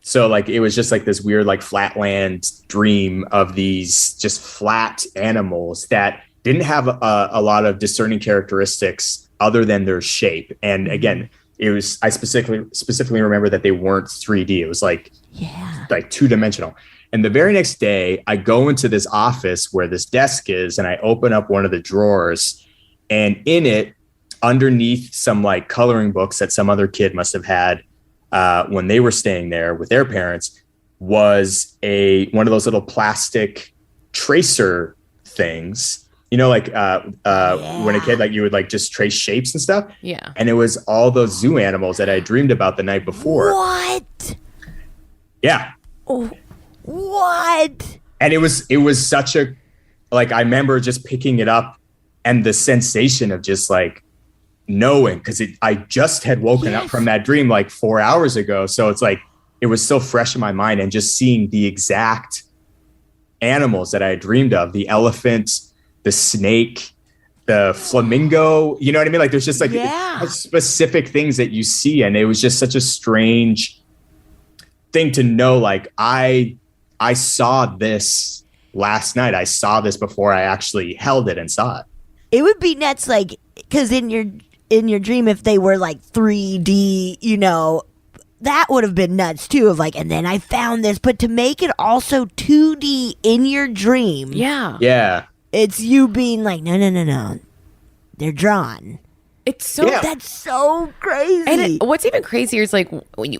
So like it was just like this weird like flatland dream of these just flat animals that didn't have a lot of discerning characteristics other than their shape. And again, it was, I specifically remember that they weren't 3D. It was like 2-dimensional. And the very next day I go into this office where this desk is, and I open up one of the drawers, and in it, underneath some like coloring books that some other kid must have had when they were staying there with their parents, was one of those little plastic tracer things, you know, like when a kid, like you would like just trace shapes and stuff. Yeah. And it was all those zoo animals that I dreamed about the night before. What? Yeah. Oh, what? And it was such a, like, I remember just picking it up and the sensation of just like knowing, because I just had woken up from that dream like 4 hours ago. So it's like, it was so fresh in my mind, and just seeing the exact animals that I had dreamed of, the elephant, the snake, the flamingo, you know what I mean? Like there's just like specific things that you see. And it was just such a strange thing to know. Like I saw this last night. I saw this before I actually held it and saw it. It would be nuts, like, because in your dream, if they were like 3D, you know, that would have been nuts too. Of like, and then I found this, but to make it also 2D in your dream, yeah, it's you being like, no, they're drawn. It's so that's so crazy. And what's even crazier is like when you.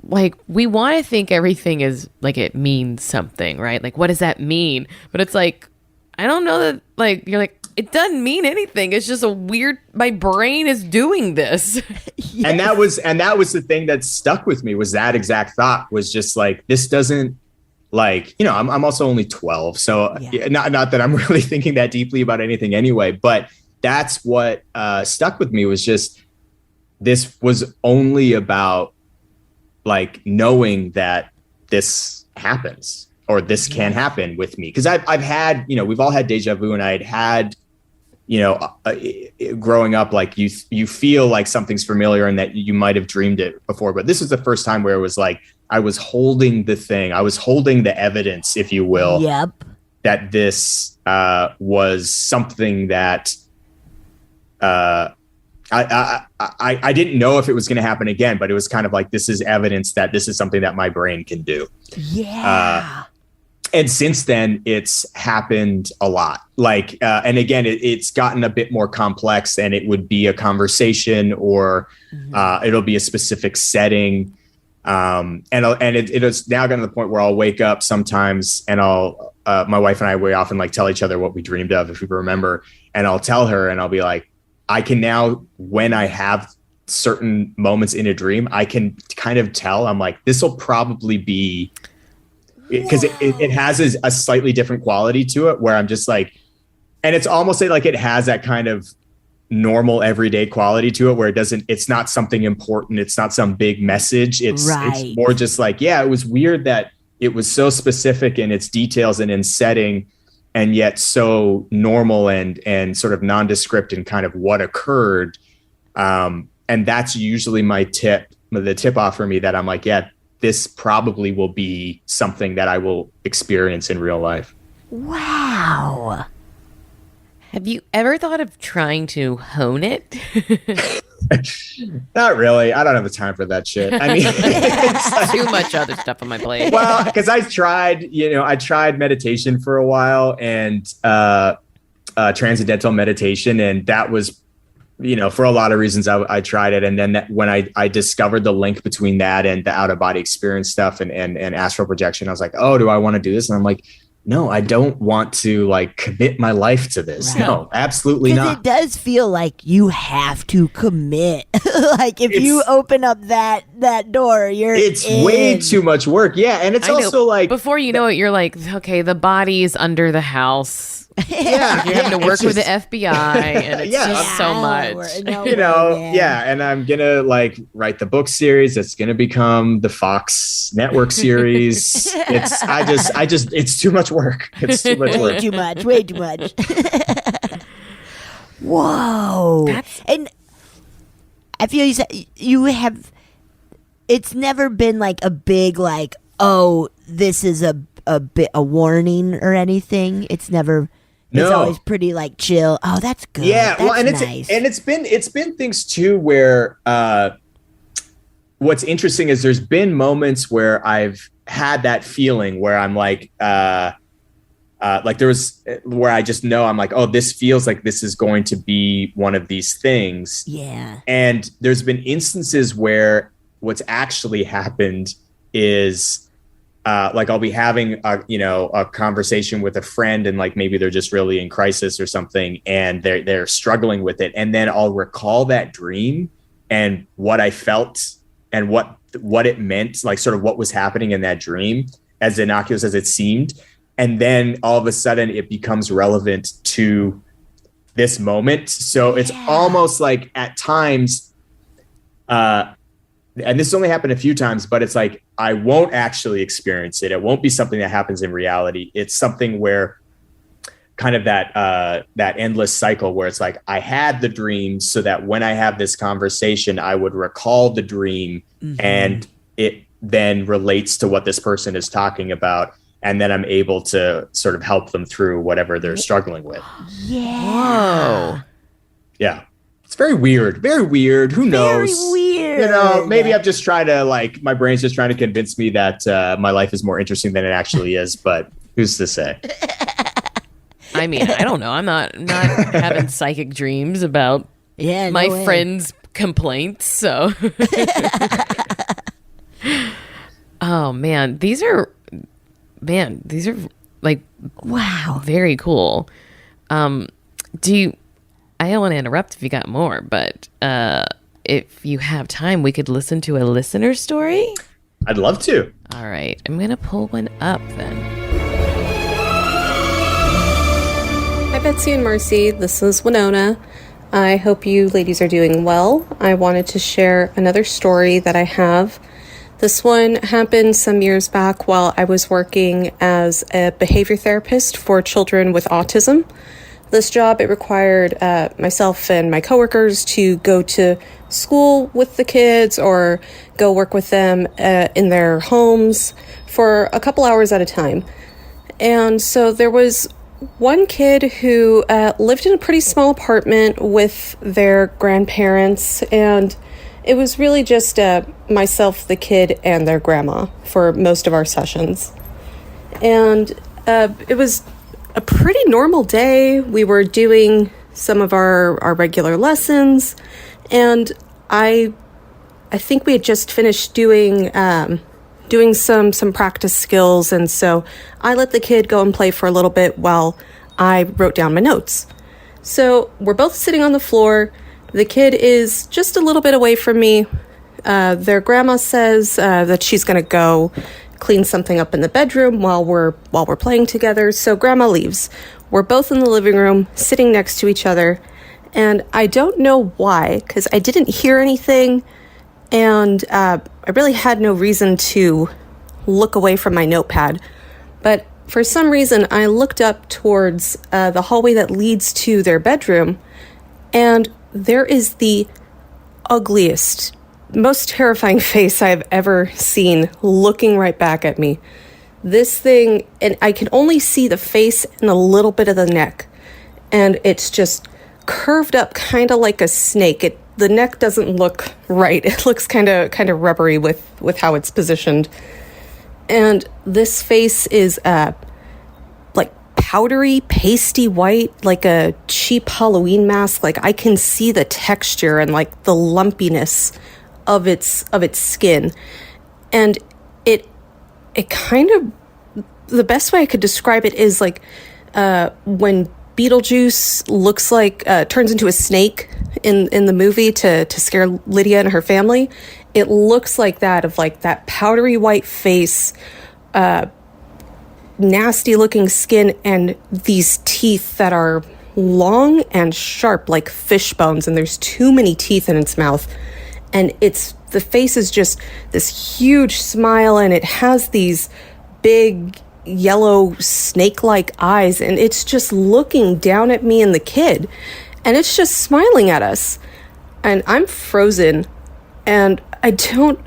Like, we want to think everything is like it means something, right? Like, what does that mean? But it's like, I don't know that, like, you're like, it doesn't mean anything. It's just a weird, my brain is doing this. Yes. And that was the thing that stuck with me, was that exact thought, was just like, this doesn't, like, you know, I'm also only 12. So not that I'm really thinking that deeply about anything anyway, but that's what stuck with me, was just, this was only about like knowing that this happens, or this can happen with me. Because I've had, you know, we've all had deja vu, and I'd had, you know, growing up, like you feel like something's familiar and that you might have dreamed it before. But this was the first time where it was like, I was holding the thing. I was holding the evidence, if you will. Yep. That this was something that I didn't know if it was going to happen again, but it was kind of like, this is evidence that this is something that my brain can do. Yeah. And since then, it's happened a lot. Like, and again, it's gotten a bit more complex, and it would be a conversation, or it'll be a specific setting. And it is now gotten to the point where I'll wake up sometimes, and my wife and I, we often like tell each other what we dreamed of, if we remember, and I'll tell her, and I'll be like, I can now, when I have certain moments in a dream, I can kind of tell, I'm like, this will probably be, because it has a slightly different quality to it, where I'm just like, and it's almost like it has that kind of normal everyday quality to it, where it's not something important. It's not some big message. It's more just like, yeah, it was weird that it was so specific in its details and in setting, and yet so normal and sort of nondescript in kind of what occurred. And that's usually the tip off for me, that I'm like, yeah, this probably will be something that I will experience in real life. Wow. Have you ever thought of trying to hone it? Not really. I don't have the time for that shit. I mean, it's like, too much other stuff on my plate. Well, because I tried meditation for a while, and transcendental meditation, and that was, you know, for a lot of reasons I tried it. And then when I discovered the link between that and the out of body experience stuff and astral projection, I was like, oh, do I want to do this? And I'm like, no, I don't want to like commit my life to this. Right. No, absolutely Because not. it does feel like you have to commit. Like if you open up that door, it's in. way too much work. Yeah, and it's I know. also like Before you know it, you're like, okay, the body's under the house. yeah, You're having to work it's with the just- FBI, and it's Yeah. just so much. and I'm gonna like write the book series that's gonna become the Fox network series. It's too much work. It's too much Way work. too much. Way too much. Whoa. And I feel you have. It's never been like a big like, oh, this is a warning or anything. It's never. No. It's always pretty like chill. Oh, that's good. Yeah, well, and nice. it's been things too where what's interesting is there's been moments where I've had that feeling where I'm like there was where I just know I'm like, oh, this feels like this is going to be one of these things. Yeah. And there's been instances where what's actually happened is like I'll be having a conversation with a friend and like maybe they're just really in crisis or something and they're struggling with it. And then I'll recall that dream and what I felt and what it meant, like sort of what was happening in that dream, as innocuous as it seemed. And then all of a sudden it becomes relevant to this moment. So it's almost like at times, and this only happened a few times, but it's like, I won't actually experience it. It won't be something that happens in reality. It's something where kind of that endless cycle where it's like, I had the dream so that when I have this conversation, I would recall the dream and it then relates to what this person is talking about. And then I'm able to sort of help them through whatever they're struggling with. Yeah. Whoa. Yeah. It's very weird. Very weird. Who knows? Very weird. You know, maybe I'm just trying to like, my brain's just trying to convince me that my life is more interesting than it actually is. But who's to say? I mean, I don't know. I'm not having psychic dreams about my friends' complaints. So, oh man, these are like Wow. very cool. I don't want to interrupt if you got more, but if you have time, we could listen to a listener story. I'd love to. All right, I'm gonna pull one up then. Hi, Betsy and Marcy. This is Winona. I hope you ladies are doing well. I wanted to share another story that I have. This one happened some years back while I was working as a behavior therapist for children with autism. This job, it required myself and my coworkers to go to school with the kids or go work with them in their homes for a couple hours at a time. And so there was one kid who lived in a pretty small apartment with their grandparents, and it was really just myself, the kid, and their grandma for most of our sessions. And it was a pretty normal day. We were doing some of our regular lessons, and I think we had just finished doing some practice skills, and so I let the kid go and play for a little bit while I wrote down my notes. So we're both sitting on the floor. The kid is just a little bit away from me. Their grandma says that she's going to go clean something up in the bedroom while we're playing together. So grandma leaves. We're both in the living room, sitting next to each other, and I don't know why, because I didn't hear anything, and I really had no reason to look away from my notepad. But for some reason, I looked up towards the hallway that leads to their bedroom, and there is the ugliest, most terrifying face I've ever seen looking right back at me. This thing, and I can only see the face and a little bit of the neck, and it's just curved up kind of like a snake. The neck doesn't look right. It looks kind of rubbery with how it's positioned. And this face is like powdery, pasty white, like a cheap Halloween mask. Like I can see the texture and like the lumpiness of its skin, and it kind of the best way I could describe it is like when Beetlejuice looks like turns into a snake in the movie to scare Lydia and her family. It looks like that, of like that powdery white face, nasty looking skin, and these teeth that are long and sharp like fish bones, and there's too many teeth in its mouth. And the face is just this huge smile, and it has these big yellow snake-like eyes, and it's just looking down at me and the kid, and it's just smiling at us. And I'm frozen, and I don't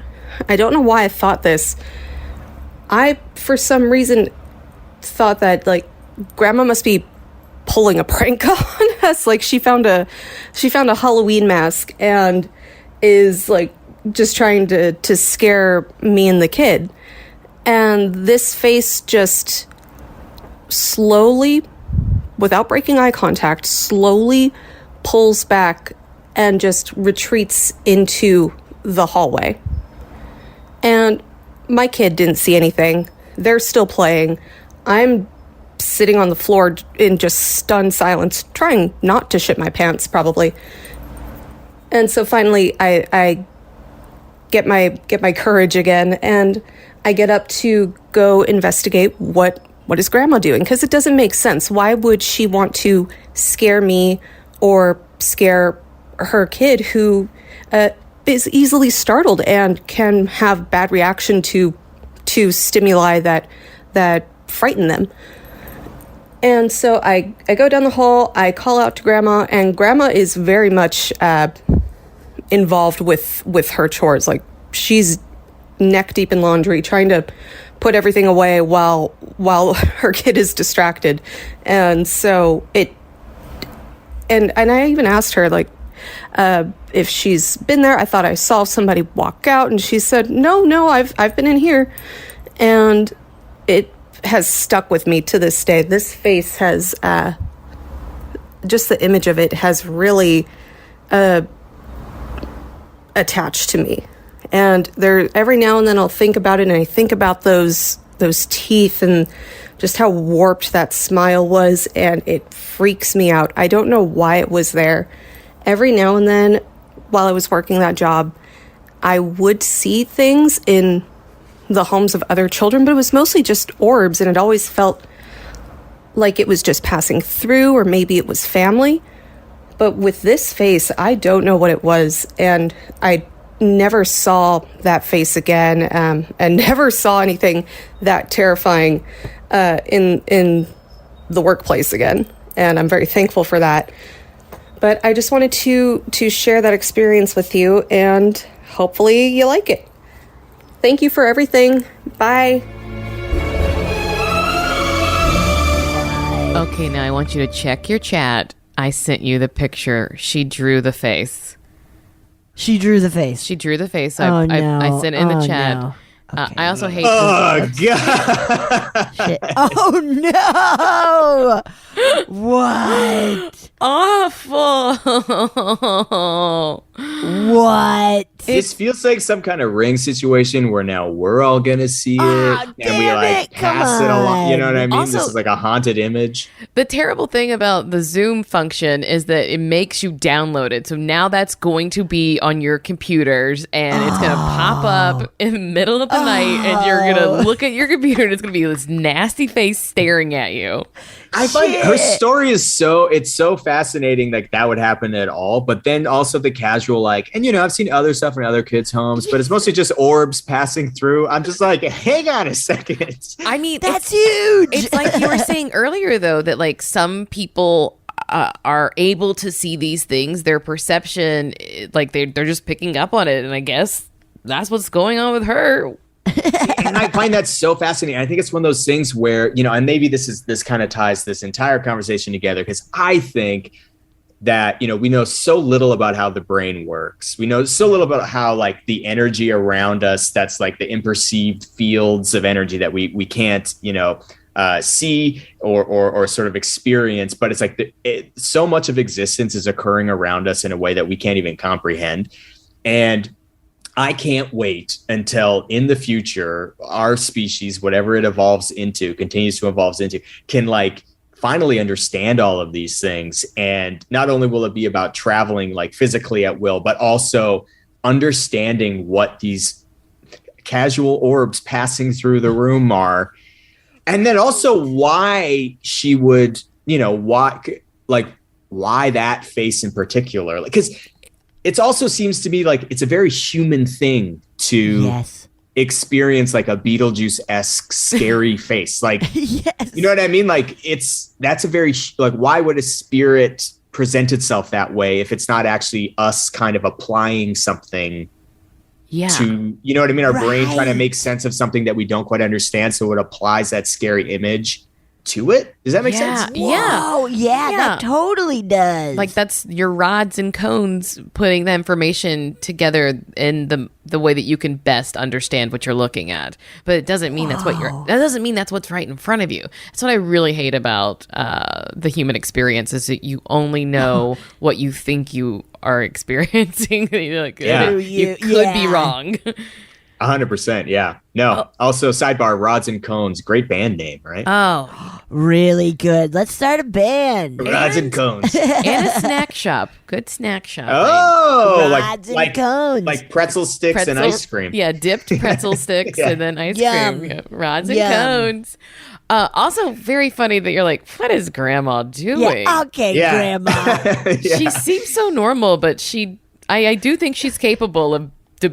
know why I thought this. I, for some reason, thought that like Grandma must be pulling a prank on us. Like she found a Halloween mask and is like just trying to scare me and the kid. And this face just slowly, without breaking eye contact, slowly pulls back and just retreats into the hallway. And my kid didn't see anything. They're still playing. I'm sitting on the floor in just stunned silence, trying not to shit my pants, probably. And so finally, I get my courage again, and I get up to go investigate what is Grandma doing, because it doesn't make sense. Why would she want to scare me or scare her kid, who is easily startled and can have bad reaction to stimuli that frighten them? And so I go down the hall, I call out to Grandma, and Grandma is very much involved with her chores. Like she's neck deep in laundry, trying to put everything away while her kid is distracted. And so and I even asked her like if she's been there. I thought I saw somebody walk out, and she said, no, I've been in here. And it has stuck with me to this day. This face has just the image of it has really attached to me. And there, every now and then I'll think about it, and I think about those teeth and just how warped that smile was, and it freaks me out. I don't know why it was there. Every now and then, while I was working that job, I would see things in the homes of other children, but it was mostly just orbs, and it always felt like it was just passing through, or maybe it was family. But with this face, I don't know what it was, and I never saw that face again, and never saw anything that terrifying in the workplace again. And I'm very thankful for that. But I just wanted to share that experience with you, and hopefully you like it. Thank you for everything. Bye. Okay, now I want you to check your chat. I sent you the picture. She drew the face. She drew the face. She drew the face. No. I sent it in the chat. No. Okay. I also hate. Oh God! Shit. Oh no! What? Awful. What? This feels like some kind of Ring situation where now we're all gonna see it, and we like pass it along. You know what I mean? Also, this is like a haunted image. The terrible thing about the Zoom function is that it makes you download it. So now that's going to be on your computers, and it's going to pop up in the middle of the night, and you're going to look at your computer, and it's going to be this nasty face staring at you. I find her story is so fascinating, like that would happen at all. But then also the casual, like, and I've seen other stuff in other kids' homes, but it's mostly just orbs passing through. I'm just like, hang on a second. I mean, that's huge. It's like you were saying earlier, though, that like some people are able to see these things. Their perception, like they're just picking up on it, and I guess that's what's going on with her. And I find that so fascinating. I think it's one of those things where, and maybe this kind of ties this entire conversation together, because I think that, we know so little about how the brain works. We know so little about how like the energy around us, that's like the imperceived fields of energy that we can't, see or sort of experience. But it's like so much of existence is occurring around us in a way that we can't even comprehend. And I can't wait until in the future, our species, whatever it evolves into, continues to evolve into, can like finally understand all of these things. And not only will it be about traveling like physically at will, but also understanding what these casual orbs passing through the room are. And then also why she would, why that face in particular, because it also seems to be like it's a very human thing to experience like a Beetlejuice-esque scary face. Like, you know what I mean? Like that's a very, like, why would a spirit present itself that way if it's not actually us kind of applying something to, you know what I mean? Our brain trying to make sense of something that we don't quite understand. So it applies that scary image to it. Does that make sense? Whoa, that totally does. Like that's your rods and cones putting the information together in the way that you can best understand what you're looking at. But it doesn't mean that doesn't mean that's what's right in front of you. That's what I really hate about the human experience is that you only know what you think you are experiencing. You could be wrong. 100%. Yeah. No. Also, sidebar, Rods and Cones, great band name, right? Oh, really good. Let's start a band. Rods and Cones. And a snack shop. Good snack shop. Oh, Rods and Cones. Like pretzel sticks and ice cream. Yeah, dipped pretzel sticks and then ice cream. Yeah, Rods and Cones. Also, very funny that you're like, what is Grandma doing? Yeah, okay, Grandma. She seems so normal, but I do think she's capable of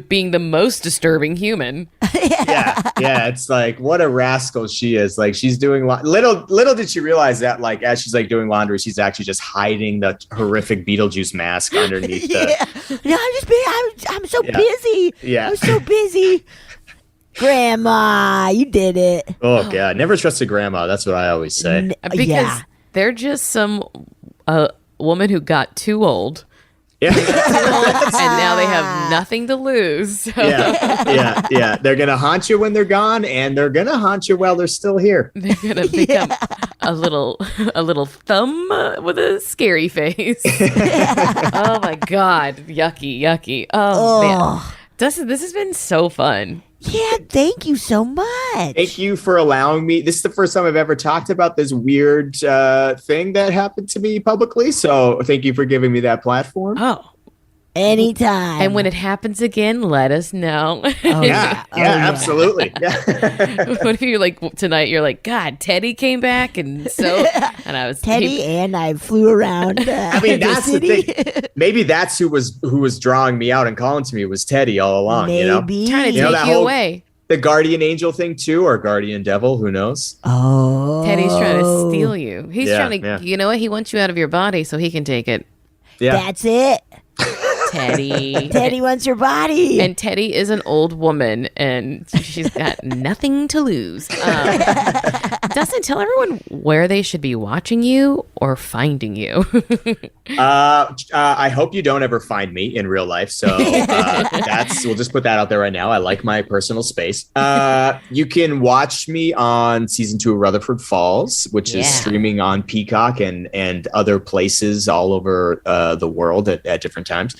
being the most disturbing human. Yeah. It's like, what a rascal she is. Like she's doing little did she realize that like as she's like doing laundry, she's actually just hiding the horrific Beetlejuice mask underneath I'm so busy. Yeah. I'm so busy. Grandma, you did it. Oh God, never trust a grandma. That's what I always say. Because they're just some woman who got too old. Yeah. And now they have nothing to lose. So. Yeah. They're going to haunt you when they're gone, and they're going to haunt you while they're still here. They're going to become a little thumb with a scary face. Oh, my God. Yucky. Oh, man. Dustin, this has been so fun. Yeah, thank you so much. Thank you for allowing me. This is the first time I've ever talked about this weird thing that happened to me publicly. So thank you for giving me that platform. Oh, anytime. And when it happens again, let us know. Yeah, absolutely. Yeah. What if you like tonight? You're like, God, Tedhi came back, and I was Tedhi, and I flew around. I mean, that's the thing. Maybe that's who was drawing me out and calling to me was Tedhi all along. Maybe trying to take you away. The guardian angel thing too, or guardian devil, who knows? Oh, Teddy's trying to steal you. He's trying to. You know what? He wants you out of your body so he can take it. Yeah, that's it. Tedhi. Tedhi wants your body. And Tedhi is an old woman, and she's got nothing to lose. Dustin, tell everyone where they should be watching you or finding you. I hope you don't ever find me in real life. So we'll just put that out there right now. I like my personal space. You can watch me on season 2 of Rutherford Falls, which is streaming on Peacock and other places all over the world at different times.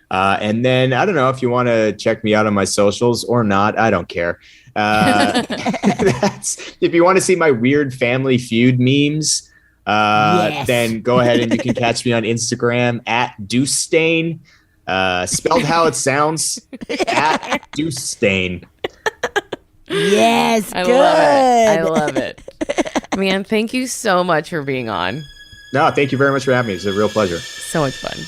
And then I don't know if you want to check me out on my socials or not. I don't care. If you want to see my weird Family Feud memes, then go ahead and you can catch me on Instagram at Dustin, spelled how it sounds, at Dustin. Yes, I love it. Man, thank you so much for being on. No, thank you very much for having me. It's a real pleasure. So much fun.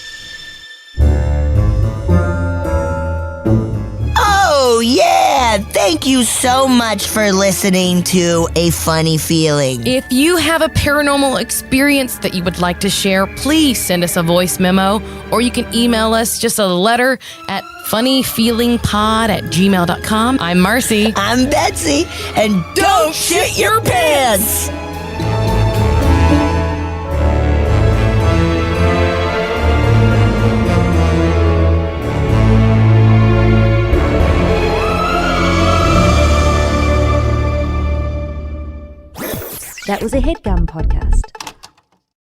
Oh, yeah. Thank you so much for listening to A Funny Feeling. If you have a paranormal experience that you would like to share, please send us a voice memo, or you can email us just a letter at funnyfeelingpod@gmail.com. I'm Marcy. I'm Betsy. And don't shit your pants. That was a HeadGum podcast.